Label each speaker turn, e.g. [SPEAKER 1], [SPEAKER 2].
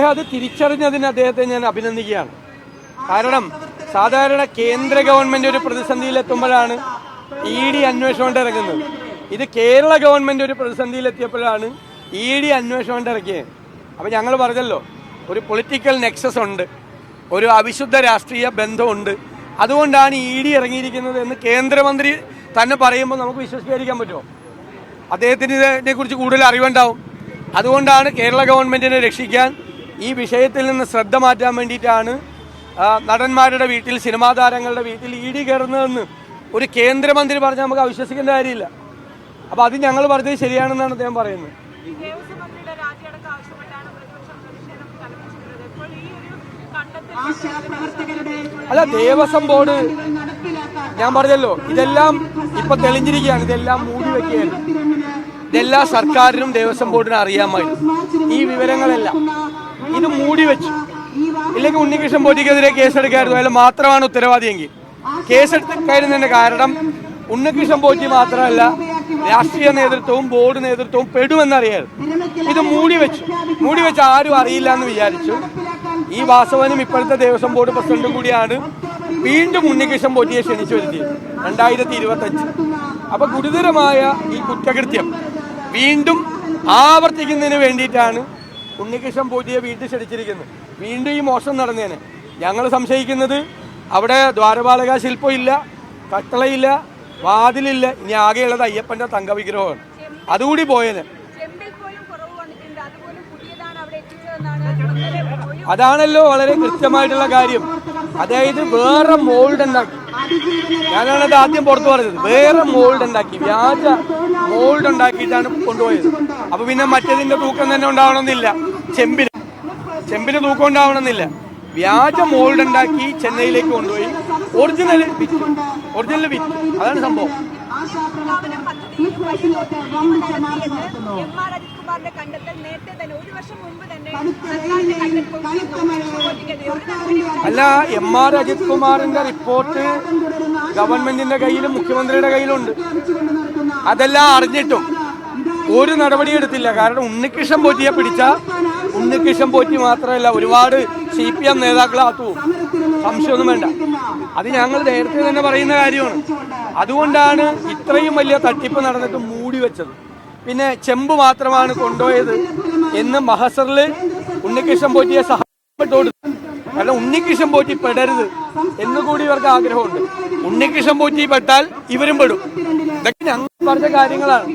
[SPEAKER 1] അദ്ദേഹം അത് തിരിച്ചറിഞ്ഞതിന് അദ്ദേഹത്തെ ഞാൻ അഭിനന്ദിക്കുകയാണ്. കാരണം സാധാരണ കേന്ദ്ര ഗവൺമെന്റ് ഒരു പ്രതിസന്ധിയിലെത്തുമ്പോഴാണ് ED അന്വേഷണം കൊണ്ട് ഇറങ്ങുന്നത്. ഇത് കേരള ഗവൺമെന്റ് ഒരു പ്രതിസന്ധിയിലെത്തിയപ്പോഴാണ് ED അന്വേഷണം കൊണ്ട് ഇറക്കിയത്. അപ്പം ഞങ്ങൾ പറഞ്ഞല്ലോ, ഒരു പൊളിറ്റിക്കൽ നെക്സസ് ഉണ്ട്, ഒരു അവിശുദ്ധ രാഷ്ട്രീയ ബന്ധമുണ്ട്, അതുകൊണ്ടാണ് ED ഇറങ്ങിയിരിക്കുന്നത് എന്ന് കേന്ദ്രമന്ത്രി തന്നെ പറയുമ്പോൾ നമുക്ക് വിശ്വസിക്കാതിരിക്കാൻ പറ്റുമോ? അദ്ദേഹത്തിന് ഇതിനെക്കുറിച്ച് കൂടുതൽ അറിവുണ്ടാവും. അതുകൊണ്ടാണ് കേരള ഗവൺമെന്റിനെ രക്ഷിക്കാൻ, ഈ വിഷയത്തിൽ നിന്ന് ശ്രദ്ധ മാറ്റാൻ വേണ്ടിയിട്ടാണ് നടന്മാരുടെ വീട്ടിൽ, സിനിമാ താരങ്ങളുടെ വീട്ടിൽ ED കയറുന്നതെന്ന് ഒരു കേന്ദ്രമന്ത്രി പറഞ്ഞാൽ നമുക്ക് അവിശ്വസിക്കേണ്ട കാര്യമില്ല. അപ്പോൾ അത് ഞങ്ങൾ പറഞ്ഞത് ശരിയാണെന്നാണ് അദ്ദേഹം പറയുന്നത്. അല്ല, ദേവസ്വം ബോർഡ് ഞാൻ പറഞ്ഞല്ലോ, ഇതെല്ലാം ഇപ്പൊ തെളിഞ്ഞിരിക്കുകയാണ്, ഇതെല്ലാം മൂടി വെക്കുകയാണ്. ഇതെല്ലാം സർക്കാരിനും ദേവസ്വം ബോർഡിനും അറിയാമായിരുന്നു ഈ വിവരങ്ങളെല്ലാം. ഇത് മൂടി വെച്ചു. ഇല്ലെങ്കിൽ ഉണ്ണികൃഷ്ണൻ പോറ്റിക്കെതിരെ കേസെടുക്കായിരുന്നു, അയാൾ മാത്രമാണ് ഉത്തരവാദിയെങ്കിൽ കേസെടുക്കായിരുന്നതിന്റെ കാരണം ഉണ്ണികൃഷ്ണൻ പോറ്റി മാത്രമല്ല, രാഷ്ട്രീയ നേതൃത്വവും ബോർഡ് നേതൃത്വവും പെടുമെന്നറിയായിരുന്നു. ഇത് മൂടി വെച്ച് ആരും അറിയില്ല എന്ന് വിചാരിച്ചു. ഈ വാസവനും ഇപ്പോഴത്തെ ദേവസ്വം ബോർഡ് പ്രസിഡന്റും കൂടിയാണ് വീണ്ടും ഉണ്ണികൃഷ്ണൻ പോറ്റിയെ ക്ഷണിച്ചു വരുത്തിയത് 2025. അപ്പൊ ഗുരുതരമായ ഈ കുറ്റകൃത്യം വീണ്ടും ആവർത്തിക്കുന്നതിന് വേണ്ടിയിട്ടാണ് ഉണ്ണികൃഷ്ണൻ പോറ്റിയെ വീണ്ടും ക്ഷണിച്ചിരിക്കുന്നത്. വീണ്ടും ഈ മോശം നടന്നേനെ. ഞങ്ങൾ സംശയിക്കുന്നത് അവിടെ ദ്വാരപാലക ശില്പമില്ല, കട്ടളയില്ല, വാതിലില്ല, ഇനി ആകെയുള്ളത് അയ്യപ്പന്റെ തങ്കവിഗ്രഹമാണ്. അതുകൂടി പോയേനെ. അതാണല്ലോ വളരെ കൃത്യമായിട്ടുള്ള കാര്യം. അതായത് വേറെ മോൾഡ് ഉണ്ടാക്കി, ഞാനാണത് ആദ്യം പുറത്തു പറഞ്ഞത്, വേറെ മോൾഡ് ഉണ്ടാക്കി, വ്യാജ മോൾഡ് ഉണ്ടാക്കിയിട്ടാണ് കൊണ്ടുപോയത്. അപ്പൊ പിന്നെ മറ്റേതിന്റെ തൂക്കം തന്നെ ഉണ്ടാവണമെന്നില്ല, ചെമ്പിന് തൂക്കം ഉണ്ടാവണമെന്നില്ല. വ്യാജ മോൾഡ് ഉണ്ടാക്കി ചെന്നൈയിലേക്ക് കൊണ്ടുപോയി ഒറിജിനൽ വിറ്റ്. അതാണ് സംഭവം. അല്ല, MR അജിത് കുമാറിന്റെ റിപ്പോർട്ട് ഗവൺമെന്റിന്റെ കയ്യിലും മുഖ്യമന്ത്രിയുടെ കയ്യിലുണ്ട്. അതെല്ലാം അറിഞ്ഞിട്ടും ഒരു നടപടി എടുത്തില്ല. കാരണം ഉണ്ണികൃഷ്ണൻ പോറ്റിയെ പിടിച്ച ഉണ്ണികൃഷ്ണൻ പോറ്റി മാത്രമല്ല, ഒരുപാട് CPM നേതാക്കളാത്തു, സംശയമൊന്നും വേണ്ട. അത് ഞങ്ങൾ നേരത്തെ തന്നെ പറയുന്ന കാര്യമാണ്. അതുകൊണ്ടാണ് ഇത്രയും വലിയ തട്ടിപ്പ് നടന്നിട്ട് മൂടി വെച്ചത്. പിന്നെ ചെമ്പ് മാത്രമാണ് കൊണ്ടുപോയത് എന്ന് മഹസറിൽ ഉണ്ണികൃഷ്ണൻ പോറ്റിയെ സഹായപ്പെട്ടു കൊടുത്തു. കാരണം ഉണ്ണികൃഷ്ണൻ പോറ്റി പെടരുത് എന്നുകൂടി ഇവർക്ക് ആഗ്രഹമുണ്ട്. ഉണ്ണികൃഷ്ണൻ പോറ്റി പെട്ടാൽ ഇവരും പെടും. ഇതൊക്കെ ഞങ്ങൾ പറഞ്ഞ കാര്യങ്ങളാണ്.